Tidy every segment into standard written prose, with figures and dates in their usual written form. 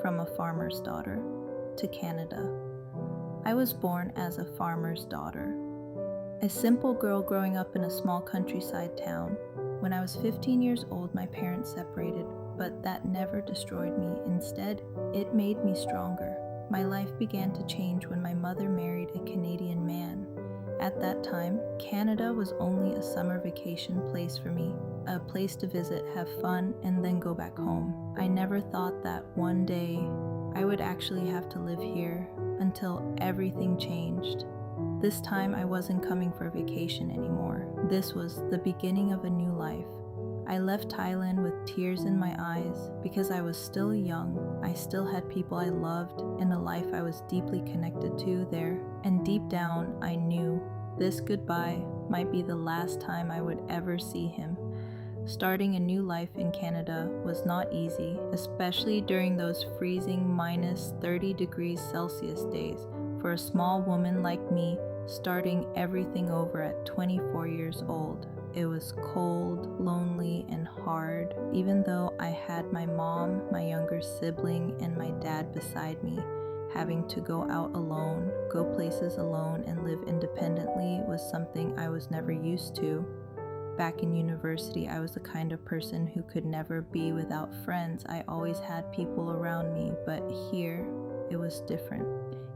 from a farmer's daughter to Canada. I was born as a farmer's daughter, a simple girl growing up in a small countryside town. When I was 15 years old, my parents separated, but that never destroyed me. Instead, it made me stronger. My life began to change when my mother married a Canadian man. At that time, Canada was only a summer vacation place for me, a place to visit, have fun, and then go back home. I never thought that one day I would actually have to live here until everything changed. This time I wasn't coming for vacation anymore. This was the beginning of a new life. I left Thailand with tears in my eyes because I was still young. I still had people I loved and a life I was deeply connected to there. And deep down, I knew this goodbye might be the last time I would ever see him. Starting a new life in Canada was not easy, especially during those freezing minus 30 degrees Celsius days. For a small woman like me, starting everything over at 24 years old. It was cold, lonely, and hard, even though I had my mom, my younger sibling, and my dad beside me. Having to go out alone, go places alone, and live independently was something I was never used to. Back in university, I was the kind of person who could never be without friends. I always had people around me, but here, it was different.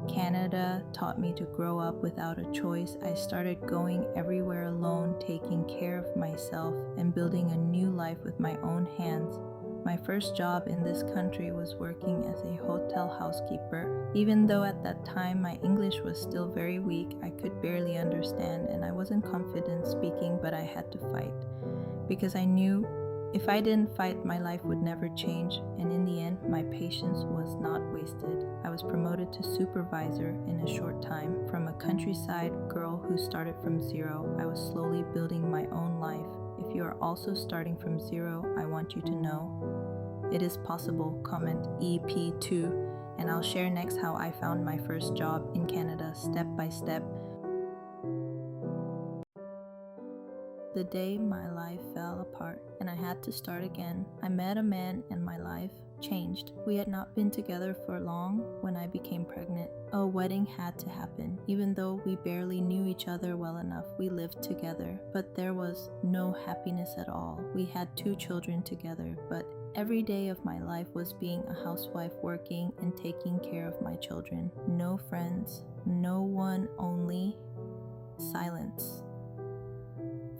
Canada taught me to grow up without a choice. I started going everywhere alone, taking care of myself, and building a new life with my own hands. My first job in this country was working as a hotel housekeeper. Even though at that time my English was still very weak, I could barely understand and I wasn't confident speaking, but I had to fight. Because I knew if I didn't fight, my life would never change, and in the end, my patience was not wasted. I was promoted to supervisor in a short time. From a countryside girl who started from zero, I was slowly building my own life. If you are also starting from zero, I want you to know it is possible. Comment EP2, and I'll share next how I found my first job in Canada step by step. The day my life fell apart and I had to start again, I met a man and my life changed. We had not been together for long when I became pregnant. A wedding had to happen. Even though we barely knew each other well enough, we lived together, but there was no happiness at all. We had 2 children together, but every day of my life was being a housewife, working and taking care of my children. No friends, no one, only silence.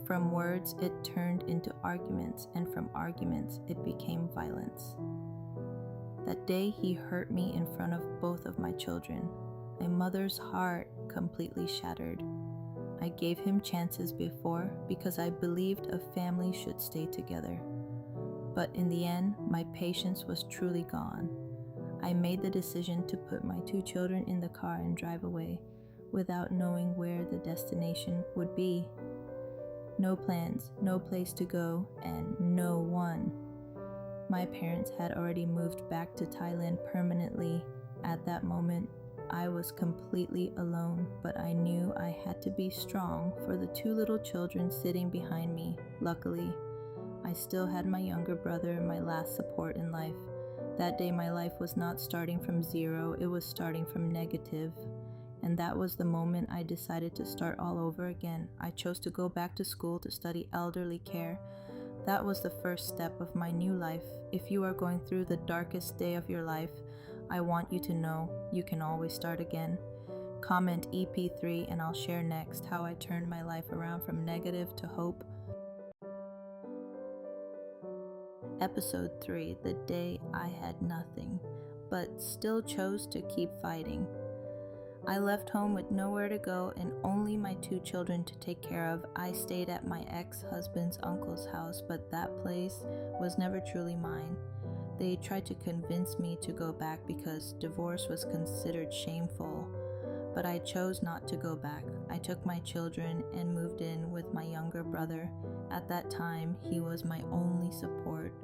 From words, it turned into arguments, and from arguments, it became violence. That day, he hurt me in front of both of my children. My mother's heart completely shattered. I gave him chances before because I believed a family should stay together. But in the end, my patience was truly gone. I made the decision to put my 2 children in the car and drive away without knowing where the destination would be. No plans, no place to go, and no one. My parents had already moved back to Thailand permanently. At that moment, I was completely alone, but I knew I had to be strong for the 2 little children sitting behind me. Luckily, I still had my younger brother, my last support in life. That day, my life was not starting from zero, it was starting from negative. And that was the moment I decided to start all over again. I chose to go back to school to study elderly care. That was the first step of my new life. If you are going through the darkest day of your life, I want you to know you can always start again. Comment EP3 and I'll share next how I turned my life around from negative to hope. Episode 3, the day I had nothing, but still chose to keep fighting. I left home with nowhere to go and only my 2 children to take care of. I stayed at my ex-husband's uncle's house, but that place was never truly mine. They tried to convince me to go back because divorce was considered shameful, but I chose not to go back. I took my children and moved in with my younger brother. At that time, he was my only support.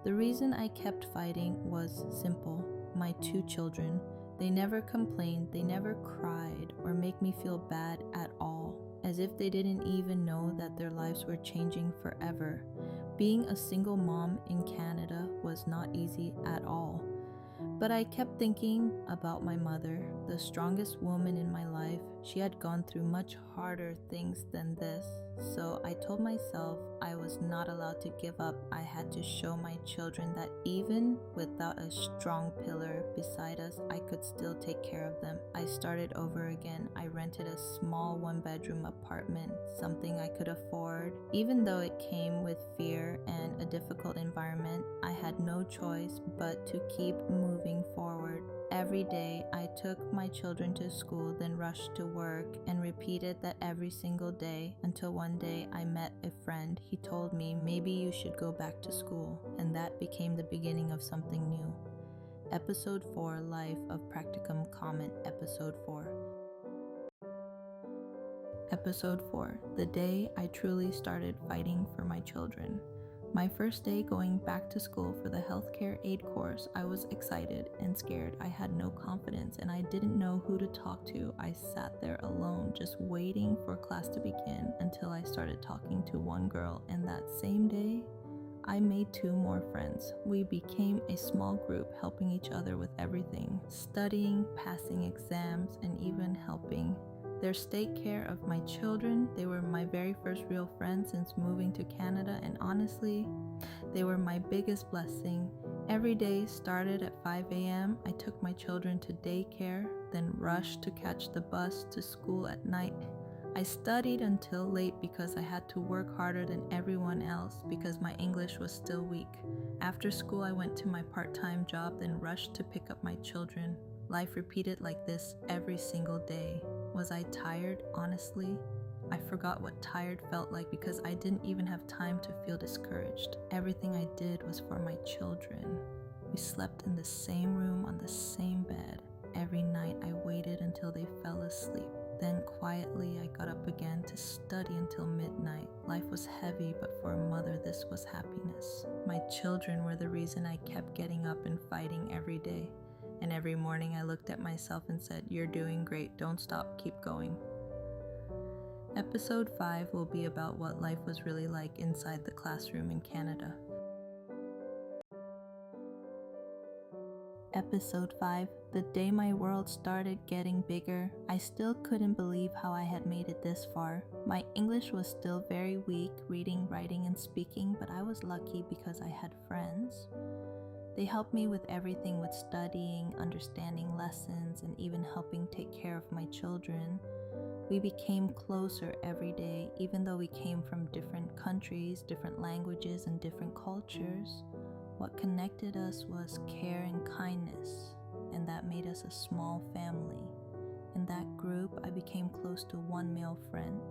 The reason I kept fighting was simple. My 2 children. They never complained, they never cried, or make me feel bad at all, as if they didn't even know that their lives were changing forever. Being a single mom in Canada was not easy at all. But I kept thinking about my mother, the strongest woman in my life. She had gone through much harder things than this. So I told myself I was not allowed to give up. I had to show my children that even without a strong pillar beside us, I could still take care of them. I started over again. I rented a small one-bedroom apartment, something I could afford. Even though it came with fear and a difficult environment, I had no choice but to keep moving forward. Every day, I took my children to school, then rushed to work, and repeated that every single day until one day I met a friend. He told me, maybe you should go back to school, and that became the beginning of something new. Episode 4, Life of Practicum Comment, Episode 4. Episode 4, the day I truly started fighting for my children. My first day going back to school for the healthcare aid course, I was excited and scared. I had no confidence and I didn't know who to talk to. I sat there alone, just waiting for class to begin until I started talking to one girl, and that same day, I made 2 more friends. We became a small group, helping each other with everything, studying, passing exams, and even helping their state care of my children. They were my very first real friends since moving to Canada, and honestly, they were my biggest blessing. Every day started at 5 a.m. I took my children to daycare, then rushed to catch the bus to school at night. I studied until late because I had to work harder than everyone else because my English was still weak. After school, I went to my part-time job, then rushed to pick up my children. Life repeated like this every single day. Was I tired? Honestly, I forgot what tired felt like because I didn't even have time to feel discouraged. Everything I did was for my children. We slept in the same room on the same bed. Every night I waited until they fell asleep. Then quietly I got up again to study until midnight. Life was heavy, but for a mother this was happiness. My children were the reason I kept getting up and fighting every day. And every morning I looked at myself and said, "You're doing great, don't stop, keep going." Episode 5 will be about what life was really like inside the classroom in Canada. Episode 5, the day my world started getting bigger. I still couldn't believe how I had made it this far. My English was still very weak, reading, writing, and speaking, but I was lucky because I had friends. They helped me with everything, with studying, understanding lessons, and even helping take care of my children. We became closer every day, even though we came from different countries, different languages, and different cultures. What connected us was care and kindness, and that made us a small family. In that group, I became close to one male friend,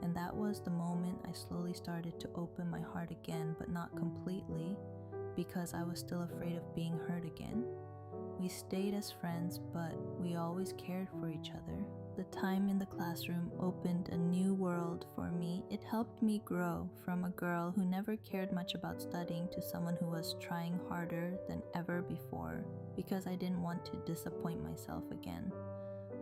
and that was the moment I slowly started to open my heart again, but not completely, because I was still afraid of being hurt again. We stayed as friends, but we always cared for each other. The time in the classroom opened a new world for me. It helped me grow from a girl who never cared much about studying to someone who was trying harder than ever before because I didn't want to disappoint myself again.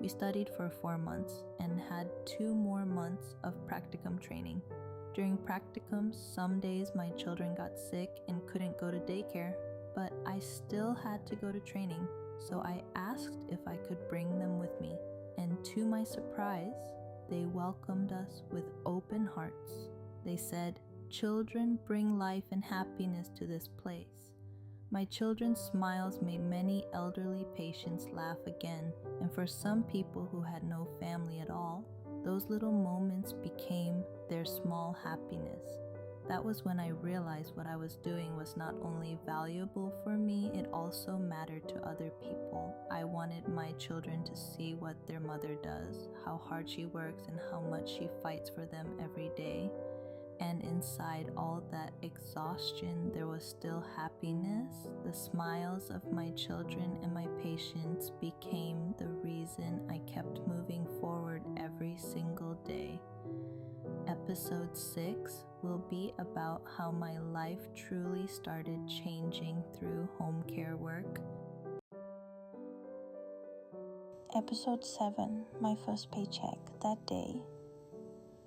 We studied for 4 months and had 2 more months of practicum training. During practicums, some days my children got sick and couldn't go to daycare, but I still had to go to training, so I asked if I could bring them with me. And to my surprise, they welcomed us with open hearts. They said, "Children bring life and happiness to this place." My children's smiles made many elderly patients laugh again, and for some people who had no family at all, those little moments became their small happiness. That was when I realized what I was doing was not only valuable for me, it also mattered to other people. I wanted my children to see what their mother does, how hard she works, and how much she fights for them every day. And inside all that exhaustion, there was still happiness. The smiles of my children and my patients became the reason I kept moving forward every single day. Episode 6 will be about how my life truly started changing through home care work. Episode 7, my first paycheck. That day,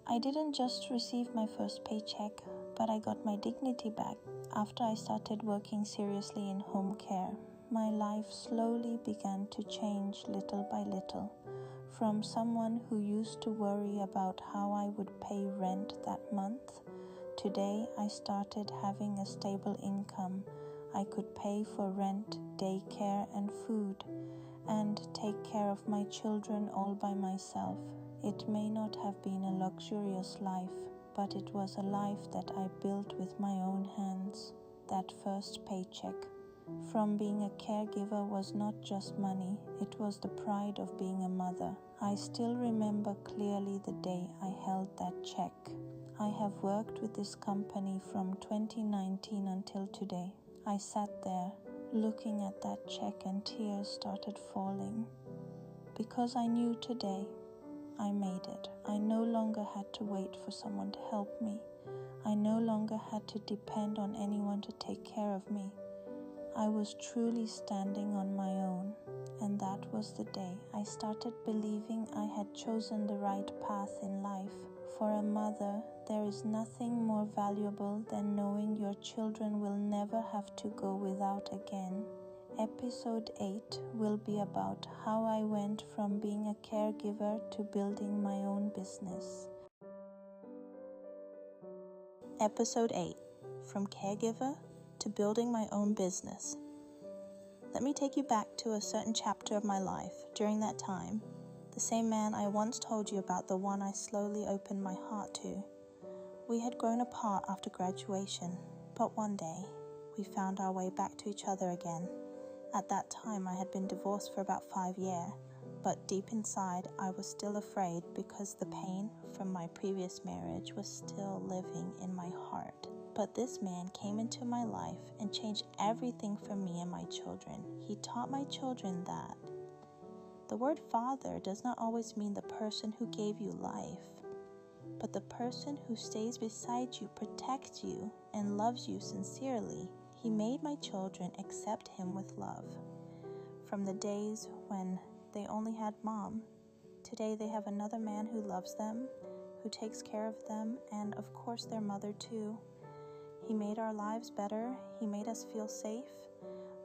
I didn't just receive my first paycheck, but I got my dignity back after I started working seriously in home care. my life slowly began to change little by little. From someone who used to worry about how I would pay rent that month, today I started having a stable income. I could pay for rent, daycare, and food, and take care of my children all by myself. It may not have been a luxurious life, but it was a life that I built with my own hands. That first paycheck from being a caregiver was not just money, it was the pride of being a mother. I still remember clearly the day I held that check. I have worked with this company from 2019 until today. I sat there looking at that check and tears started falling because I knew today I made it. I no longer had to wait for someone to help me. I no longer had to depend on anyone to take care of me. I was truly standing on my own, and that was the day I started believing I had chosen the right path in life. For a mother, there is nothing more valuable than knowing your children will never have to go without again. Episode 8 will be about how I went from being a caregiver to building my own business. Episode 8, From Caregiver to Building My Own Business. Let me take you back to a certain chapter of my life. During that time, the same man I once told you about, the one I slowly opened my heart to. We had grown apart after graduation, but one day, we found our way back to each other again. At that time, I had been divorced for about 5 years, but deep inside, I was still afraid because the pain from my previous marriage was still living in my heart. But this man came into my life and changed everything for me and my children. He taught my children that the word father does not always mean the person who gave you life, but the person who stays beside you, protects you, and loves you sincerely. He made my children accept him with love. From the days when they only had mom, today they have another man who loves them, who takes care of them, and of course their mother too. He made our lives better. He made us feel safe,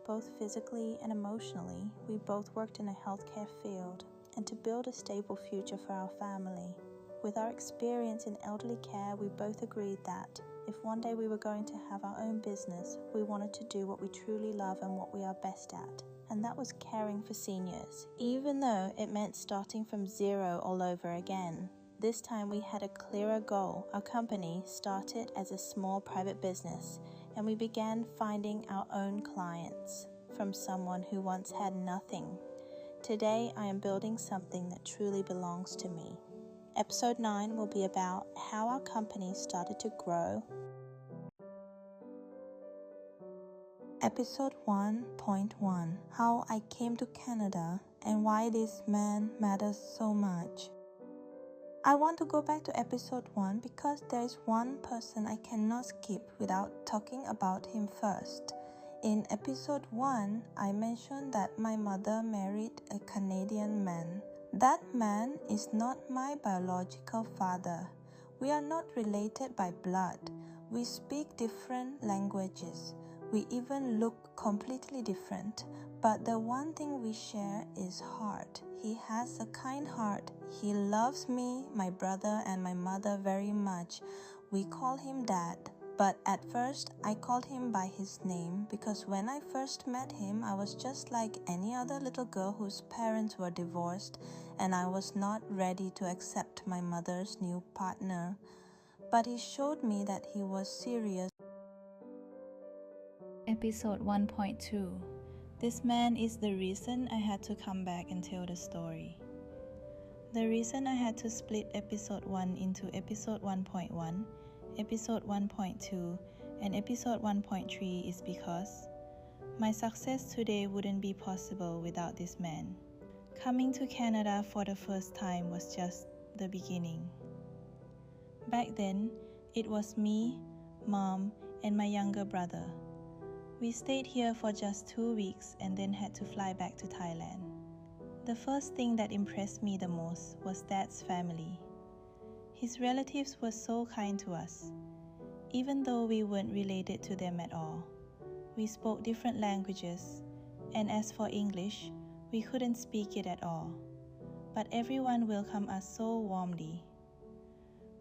both physically and emotionally. We both worked in a healthcare field, and to build a stable future for our family. With our experience in elderly care, we both agreed that if one day we were going to have our own business, we wanted to do what we truly love and what we are best at. And that was caring for seniors, even though it meant starting from zero all over again. This time we had a clearer goal. Our company started as a small private business, and we began finding our own clients from someone who once had nothing. Today I am building something that truly belongs to me. Episode 9 will be about how our company started to grow. Episode 1.1, How I Came to Canada and Why This Man Matters So Much. I want to go back to episode 1 because there is one person I cannot skip without talking about him first. In episode 1, I mentioned that my mother married a Canadian man. That man is not my biological father. We are not related by blood. We speak different languages. We even look completely different. But the one thing we share is heart. He has a kind heart. He loves me, my brother, and my mother very much. We call him Dad. But at first, I called him by his name because when I first met him, I was just like any other little girl whose parents were divorced, and I was not ready to accept my mother's new partner. But he showed me that he was serious. Episode 1.2. This man is the reason I had to come back and tell the story. The reason I had to split episode 1 into episode 1.1, episode 1.2, and episode 1.3 is because my success today wouldn't be possible without this man. Coming to Canada for the first time was just the beginning. Back then, it was me, mom, and my younger brother. We stayed here for just 2 weeks and then had to fly back to Thailand. The first thing that impressed me the most was Dad's family. His relatives were so kind to us, even though we weren't related to them at all. We spoke different languages. And as for English, we couldn't speak it at all. But everyone welcomed us so warmly.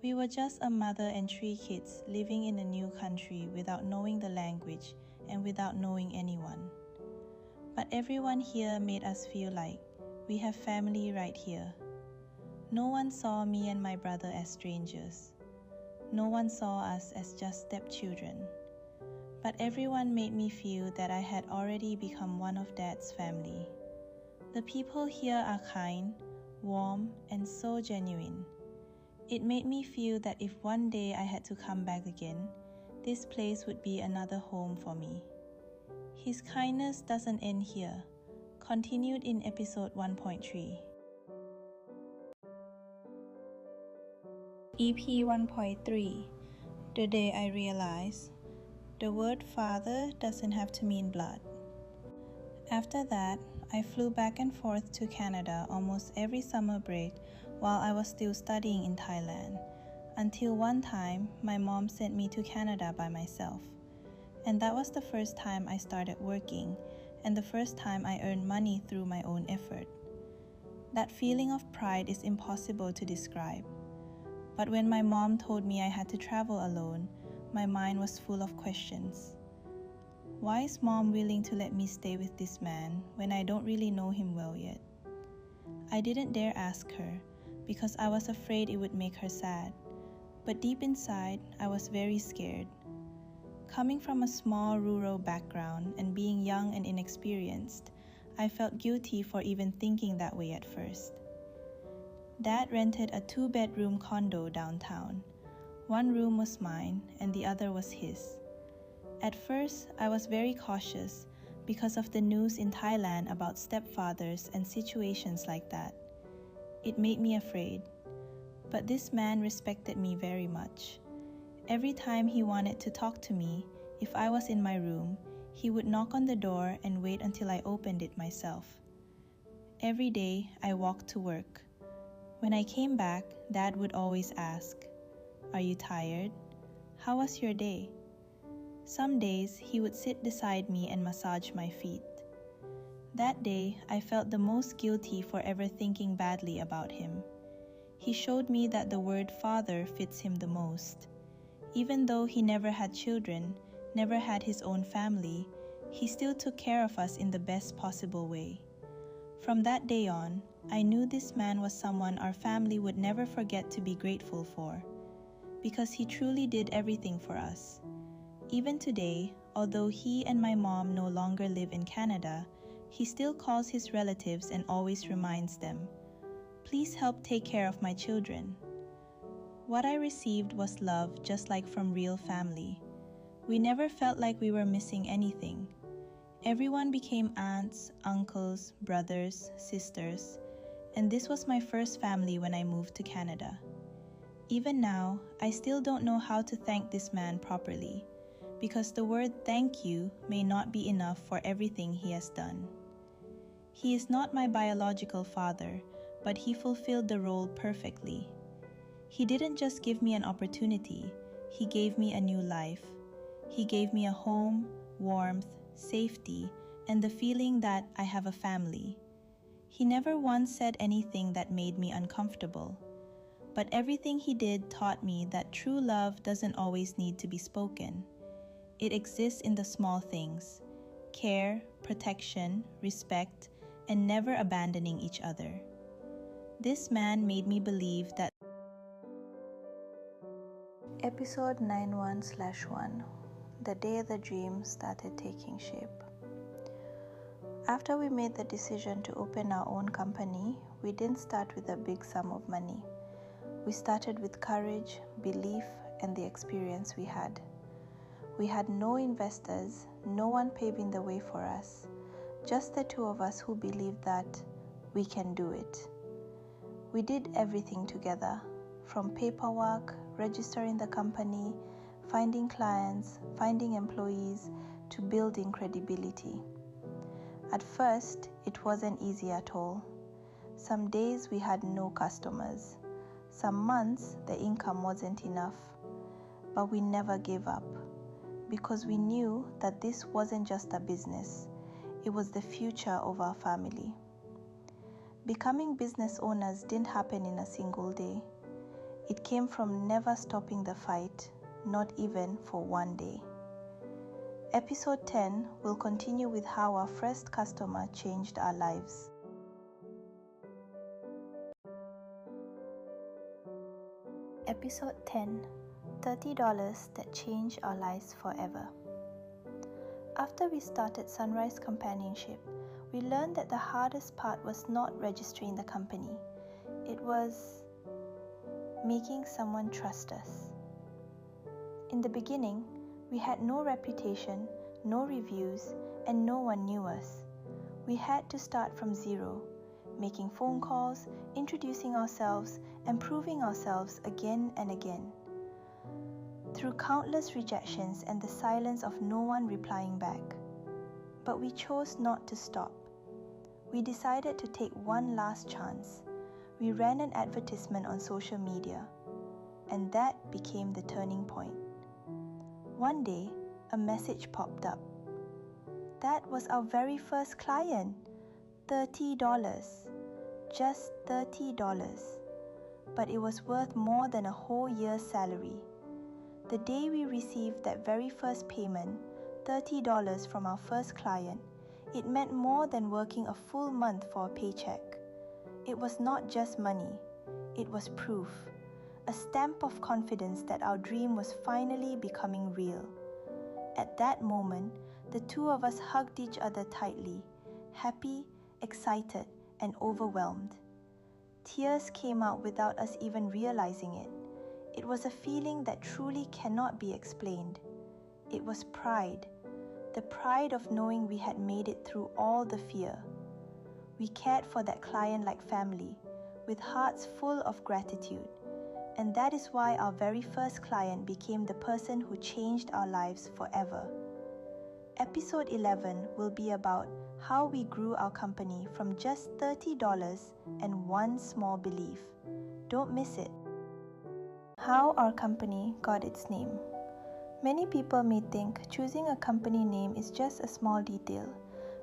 We were just a mother and 3 kids living in a new country without knowing the language and without knowing anyone. But everyone here made us feel like we have family right here. No one saw me and my brother as strangers. No one saw us as just stepchildren. But everyone made me feel that I had already become one of Dad's family. The people here are kind, warm, and so genuine. It made me feel that if one day I had to come back again, this place would be another home for me. His kindness doesn't end here. Continued in episode 1.3. EP 1.3. The day I realized the word father doesn't have to mean blood. After that, I flew back and forth to Canada almost every summer break while I was still studying in Thailand, until one time my mom sent me to Canada by myself. And that was the first time I started working and the first time I earned money through my own effort. That feeling of pride is impossible to describe. But when my mom told me I had to travel alone, my mind was full of questions. Why is Mom willing to let me stay with this man when I don't really know him well yet? I didn't dare ask her because I was afraid it would make her sad. But deep inside, I was very scared. Coming from a small rural background and being young and inexperienced, I felt guilty for even thinking that way at first. Dad rented a 2-bedroom condo downtown. One room was mine and the other was his. At first, I was very cautious because of the news in Thailand about stepfathers and situations like that. It made me afraid. But this man respected me very much. Every time he wanted to talk to me, if I was in my room, he would knock on the door and wait until I opened it myself. Every day, I walked to work. When I came back, Dad would always ask, "Are you tired? How was your day?" Some days, he would sit beside me and massage my feet. That day, I felt the most guilty for ever thinking badly about him. He showed me that the word father fits him the most. Even though he never had children, never had his own family, he still took care of us in the best possible way. From that day on, I knew this man was someone our family would never forget to be grateful for, because he truly did everything for us. Even today, although he and my mom no longer live in Canada, he still calls his relatives and always reminds them, "Please help take care of my children." What I received was love just like from real family. We never felt like we were missing anything. Everyone became aunts, uncles, brothers, sisters, and this was my first family when I moved to Canada. Even now, I still don't know how to thank this man properly, because the word thank you may not be enough for everything he has done. He is not my biological father, but he fulfilled the role perfectly. He didn't just give me an opportunity, he gave me a new life. He gave me a home, warmth, safety, and the feeling that I have a family. He never once said anything that made me uncomfortable, but everything he did taught me that true love doesn't always need to be spoken. It exists in the small things: care, protection, respect, and never abandoning each other. This man made me believe that. Episode 91/1. The day the dream started taking shape. After we made the decision to open our own company, we didn't start with a big sum of money. We started with courage, belief, and the experience we had. We had no investors, no one paving the way for us, just the two of us who believed that we can do it. We did everything together, from paperwork, registering the company, finding clients, finding employees, to building credibility. At first, it wasn't easy at all. Some days we had no customers. Some months the income wasn't enough. But we never gave up, because we knew that this wasn't just a business. It was the future of our family. Becoming business owners didn't happen in a single day. It came from never stopping the fight, not even for one day. Episode 10 will continue with how our first customer changed our lives. Episode 10: $30 that changed our lives forever. After we started Sunrise Companionship, we learned that the hardest part was not registering the company. It was making someone trust us. In the beginning, we had no reputation, no reviews, and no one knew us. We had to start from zero, making phone calls, introducing ourselves, and proving ourselves again and again. Through countless rejections and the silence of no one replying back. But we chose not to stop. We decided to take one last chance. We ran an advertisement on social media, and that became the turning point. One day, a message popped up. That was our very first client. $30. Just $30. But it was worth more than a whole year's salary. The day we received that very first payment, $30 from our first client, it meant more than working a full month for a paycheck. It was not just money. It was proof. A stamp of confidence that our dream was finally becoming real. At that moment, the two of us hugged each other tightly, happy, excited, and overwhelmed. Tears came out without us even realizing it. It was a feeling that truly cannot be explained. It was pride, the pride of knowing we had made it through all the fear. We cared for that client like family, with hearts full of gratitude. And that is why our very first client became the person who changed our lives forever. Episode 11 will be about how we grew our company from just $30 and one small belief. Don't miss it. How our company got its name. Many people may think choosing a company name is just a small detail,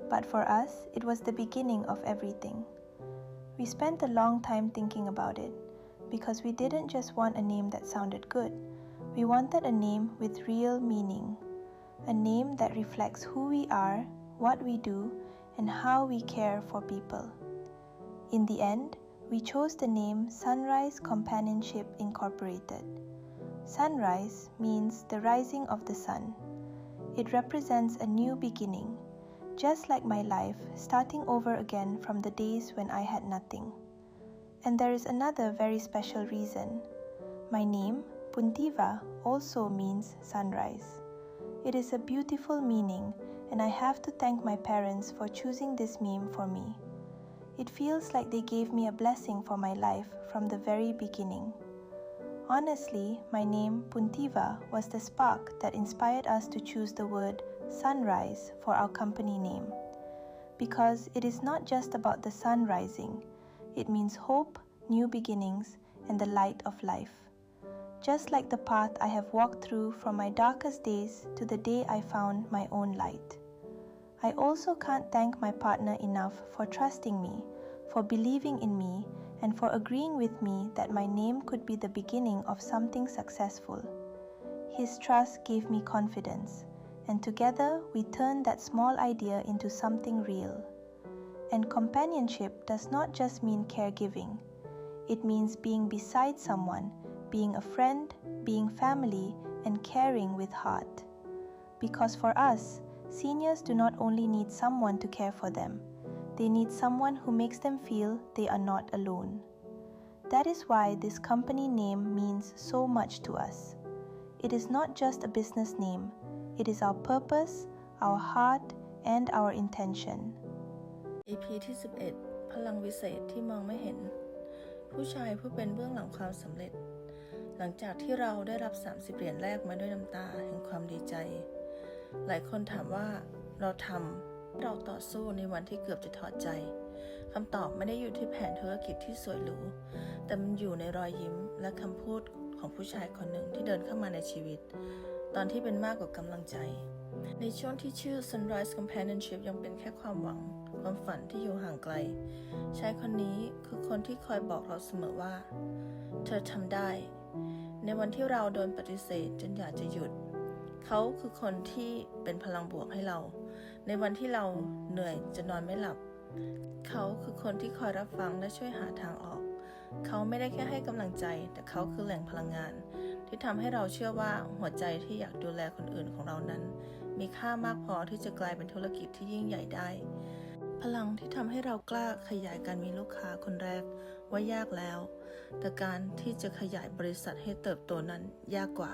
but for us, it was the beginning of everything. We spent a long time thinking about it, because we didn't just want a name that sounded good. We wanted a name with real meaning, a name that reflects who we are, what we do, and how we care for people. In the end, we chose the name Sunrise Companionship Incorporated. Sunrise means the rising of the sun. It represents a new beginning, just like my life, starting over again from the days when I had nothing. And there is another very special reason. My name, Puntiva, also means sunrise. It is a beautiful meaning, and I have to thank my parents for choosing this name for me. It feels like they gave me a blessing for my life from the very beginning. Honestly, my name, Puntiva, was the spark that inspired us to choose the word sunrise for our company name. Because it is not just about the sun rising. It means hope, new beginnings, and the light of life. Just like the path I have walked through from my darkest days to the day I found my own light. I also can't thank my partner enough for trusting me, for believing in me, and for agreeing with me that my name could be the beginning of something successful. His trust gave me confidence, and together we turned that small idea into something real. And companionship does not just mean caregiving. It means being beside someone, being a friend, being family, and caring with heart. Because for us, seniors do not only need someone to care for them, they need someone who makes them feel they are not alone. That is why this company name means so much to us. It is not just a business name, it is our purpose, our heart, and our intention. EP ที่ 11 พลังวิเศษที่มองไม่เห็นผู้ชายผู้เป็นเบื้องหลังความสำเร็จหลังจากที่เราได้รับ30เหรียญแรกมาด้วยน้ำตาแห่งความดีใจหลายคนถามว่าเราต่อสู้ในวันที่เกือบจะถอดใจคำตอบไม่ได้อยู่ที่แผนธุรกิจที่สวยหรูแต่มันอยู่ในรอยยิ้มและคำพูดของผู้ชายคนหนึ่งที่เดินเข้ามาในชีวิตตอนที่เป็นมากกว่ากำลังใจ ในช่วงที่ชื่อ Sunrise Companionship ยังเป็นแค่ความหวังความฝันที่อยู่ห่างไกลชายคนนี้คือคนที่คอยบอกเราเสมอว่าเธอทำได้ในวันที่เราโดนปฏิเสธจนอยากจะหยุดเขาคือคนที่เป็นพลังบวกให้เราในวันที่เราเหนื่อยจนนอนไม่หลับเขาคือคนที่คอยรับฟังและช่วยหาทางออกเขาไม่ได้แค่ให้กำลังใจแต่เขาคือแหล่งพลังงานที่ทำให้เราเชื่อว่าหัวใจที่อยากดูแลคนอื่นของเรานั้นมีค่ามากพอที่จะกลายเป็นธุรกิจที่ยิ่งใหญ่ได้พลังที่ทำให้เรากล้าขยายการมีลูกค้าคนแรกว่ายากแล้วแต่การที่จะขยายบริษัทให้เติบโตนั้นยากกว่า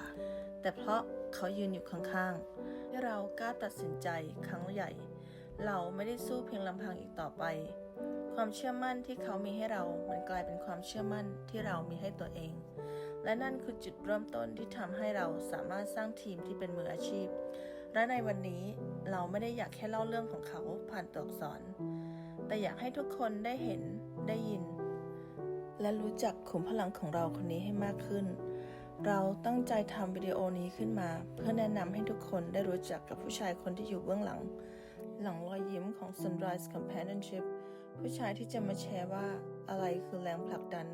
แต่เพราะเขายืนอยู่ข้างๆให้เรากล้าตัดสินใจครั้งใหญ่เราไม่ได้สู้เพียงลำพังอีกต่อไปความเชื่อมั่นที่เขามีให้เรามันกลายเป็นความเชื่อมั่นที่เรามีให้ตัวเองและนั่นคือจุดเริ่มต้นที่ทำให้เราสามารถสร้างทีมที่เป็นมืออาชีพและในวันนี้เราไม่ได้อยากแค่เล่าเรื่องของเขาผ่านตัวอักษรแต่อยากให้ทุกคนได้เห็นได้ยินและรู้จักขุมพลังของเราคนนี้ให้มากขึ้นเราตั้งใจทำวิดีโอนี้ขึ้นมาเพื่อแนะนำให้ทุกคนได้รู้จักกับผู้ชายคนที่อยู่เบื้องหลังรอยยิ้มของ Sunrise Companionship ผู้ชายที่จะมาแชร์ว่าอะไรคือแรงผลักดัน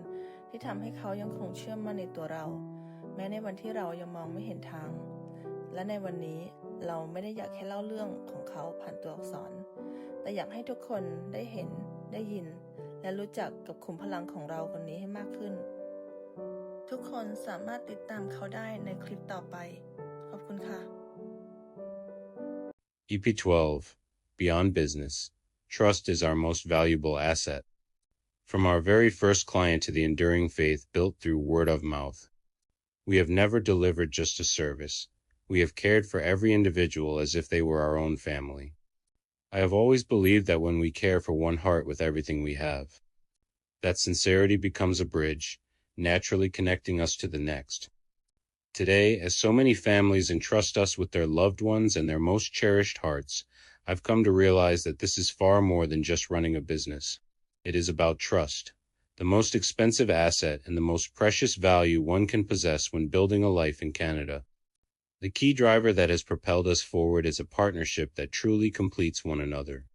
ที่ทำให้เขายังคงเชื่อมั่นในตัวเราแม้ในวันที่เรายังมองไม่เห็นทางและในวันนี้เราไม่ได้อยากแค่เล่าเรื่องของเขาผ่านตัวอักษรแต่อยากให้ทุกคนได้เห็นได้ยินและรู้จักกับขุมพลังของเราคนนี้ให้มากขึ้นทุกคนสามารถติดตามเขาได้ในคลิปต่อไปขอบคุณค่ะ EP 12 Beyond Business Trust is our most valuable asset. From our very first client to the enduring faith built through word of mouth, we have never delivered just a service. We have cared for every individual as if they were our own family. I have always believed that when we care for one heart with everything we have, that sincerity becomes a bridge, naturally connecting us to the next. Today, as so many families entrust us with their loved ones and their most cherished hearts, I've come to realize that this is far more than just running a business. It is about trust, the most expensive asset and the most precious value one can possess when building a life in Canada. The key driver that has propelled us forward is a partnership that truly completes one another.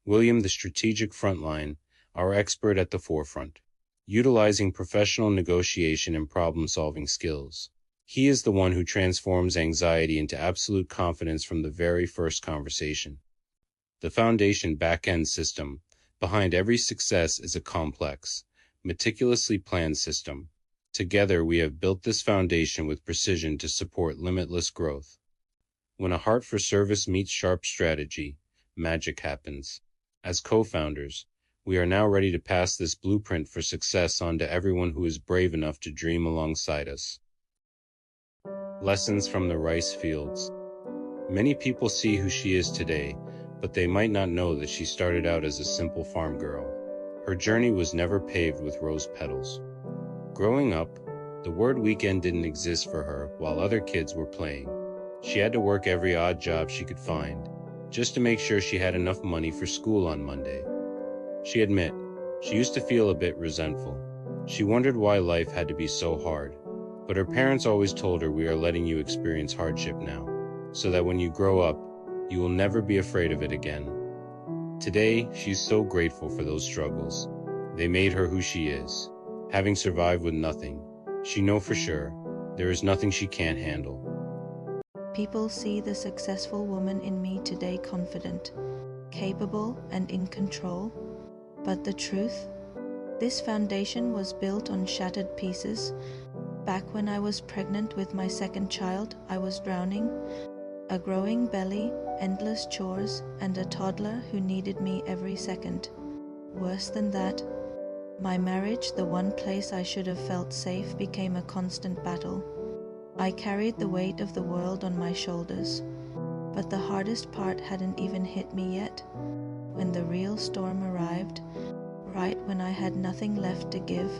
William, the strategic frontline, our expert at the forefront, utilizing professional negotiation and problem-solving skills. He is the one who transforms anxiety into absolute confidence from the very first conversation. The foundation back-end system behind every success is a complex, meticulously planned system. Together, we have built this foundation with precision to support limitless growth. When a heart for service meets sharp strategy, magic happens. As co-founders, we are now ready to pass this blueprint for success on to everyone who is brave enough to dream alongside us. Lessons from the rice fields. Many people see who she is today, but they might not know that she started out as a simple farm girl. Her journey was never paved with rose petals. Growing up, the word weekend didn't exist for her while other kids were playing. She had to work every odd job she could find, just to make sure she had enough money for school on Monday. She admit, she used to feel a bit resentful. She wondered why life had to be so hard. But her parents always told her, we are letting you experience hardship now, so that when you grow up, you will never be afraid of it again. Today, she's so grateful for those struggles. They made her who she is. Having survived with nothing, she knows for sure, there is nothing she can't handle. People see the successful woman in me today confident, capable, and in control. But the truth? This foundation was built on shattered pieces. Back when I was pregnant with my second child, I was drowning. A growing belly, endless chores, and a toddler who needed me every second. Worse than that, my marriage, the one place I should have felt safe, became a constant battle. I carried the weight of the world on my shoulders. But the hardest part hadn't even hit me yet. When the real storm arrived, right when I had nothing left to give,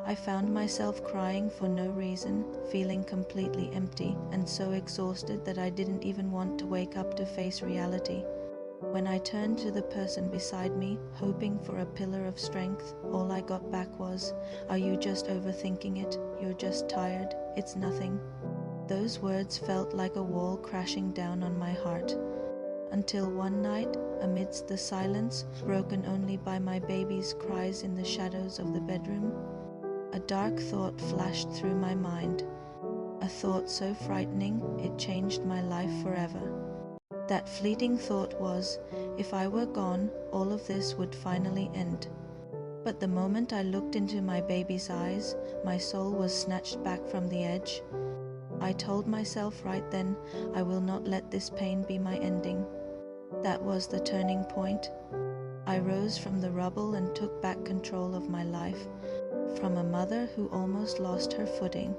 I found myself crying for no reason, feeling completely empty and so exhausted that I didn't even want to wake up to face reality. When I turned to the person beside me, hoping for a pillar of strength, all I got back was, "Are you just overthinking it? You're just tired. It's nothing." Those words felt like a wall crashing down on my heart, until one night, amidst the silence, broken only by my baby's cries in the shadows of the bedroom, a dark thought flashed through my mind, a thought so frightening it changed my life forever. That fleeting thought was, if I were gone, all of this would finally end. But the moment I looked into my baby's eyes, my soul was snatched back from the edge. I told myself right then, I will not let this pain be my ending. That was the turning point. I rose from the rubble and took back control of my life, from a mother who almost lost her footing,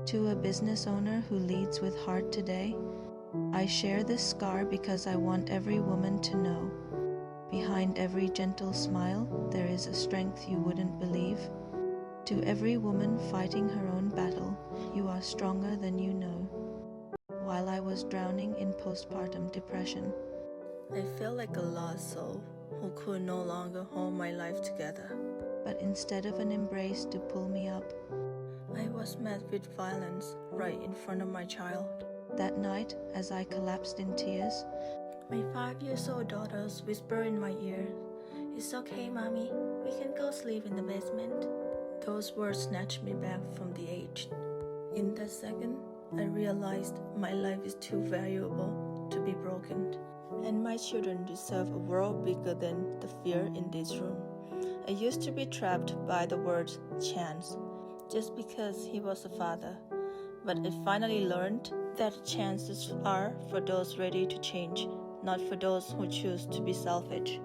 to a business owner who leads with heart today. I share this scar because I want every woman to know, behind every gentle smile, there is a strength you wouldn't believe. To every woman fighting her own battle, you are stronger than you know. While I was drowning in postpartum depression, I felt like a lost soul who could no longer hold my life together. but instead of an embrace to pull me up, I was met with violence right in front of my child. that night, as I collapsed in tears, My 5-year-old daughter whispered in my ear, "It's okay, Mommy. We can go sleep in the basement." Those words snatched me back from the edge. In that second, I realized my life is too valuable to be broken, and my children deserve a world bigger than the fear in this room. I used to be trapped by the word chance, just because he was a father, but I finally learned that chances are for those ready to change, not for those who choose to be selfish.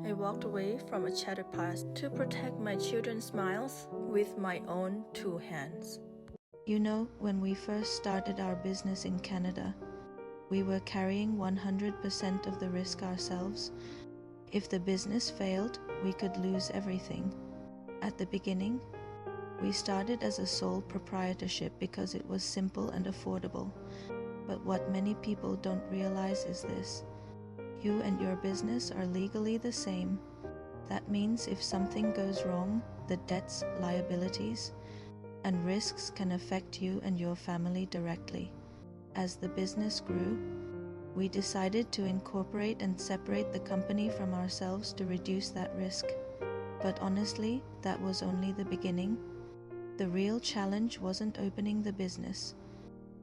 I walked away from a shattered past to protect my children's smiles with my own 2 hands. you know, when we first started our business in Canada, we were carrying 100% of the risk ourselves. If the business failed, we could lose everything. At the beginning, we started as a sole proprietorship because it was simple and affordable. But what many people don't realize is this: you and your business are legally the same. That means if something goes wrong, the debts, liabilities, and risks can affect you and your family directly. As the business grew, we decided to incorporate and separate the company from ourselves to reduce that risk. But honestly, that was only the beginning. The real challenge wasn't opening the business.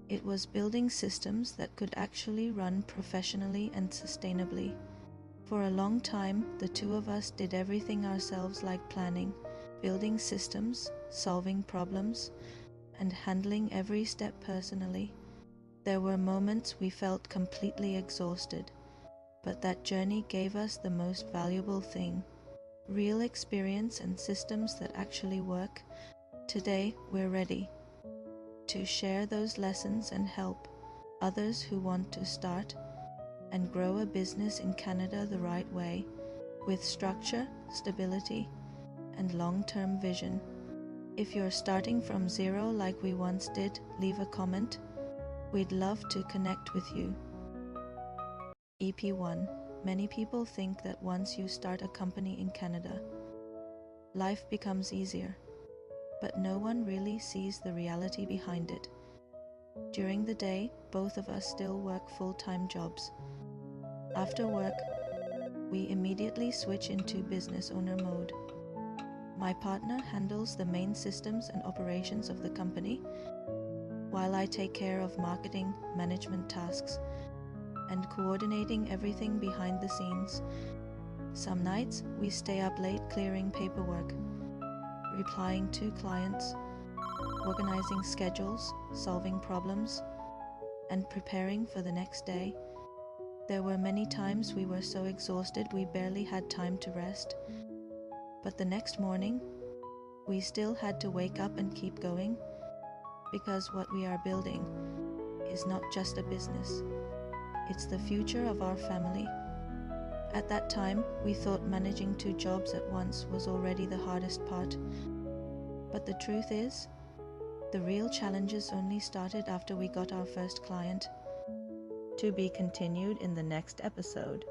It was building systems that could actually run professionally and sustainably. For a long time, the two of us did everything ourselves, like planning, building systems, solving problems, and handling every step personally. There were moments we felt completely exhausted, but that journey gave us the most valuable thing: real experience and systems that actually work. Today, we're ready to share those lessons and help others who want to start and grow a business in Canada the right way, with structure, stability, and long-term vision. If you're starting from zero like we once did, leave a comment. We'd love to connect with you. EP1. Many people think that once you start a company in Canada, life becomes easier, but no one really sees the reality behind it. During the day, both of us still work full-time jobs. After work, we immediately switch into business owner mode. My partner handles the main systems and operations of the company, while I take care of marketing, management tasks, and coordinating everything behind the scenes. Some nights, we stay up late clearing paperwork, replying to clients, organizing schedules, solving problems, and preparing for the next day. There were many times we were so exhausted we barely had time to rest. But the next morning, we still had to wake up and keep going, because what we are building is not just a business. It's the future of our family. At that time, we thought managing 2 jobs at once was already the hardest part. But the truth is, the real challenges only started after we got our first client. To be continued in the next episode.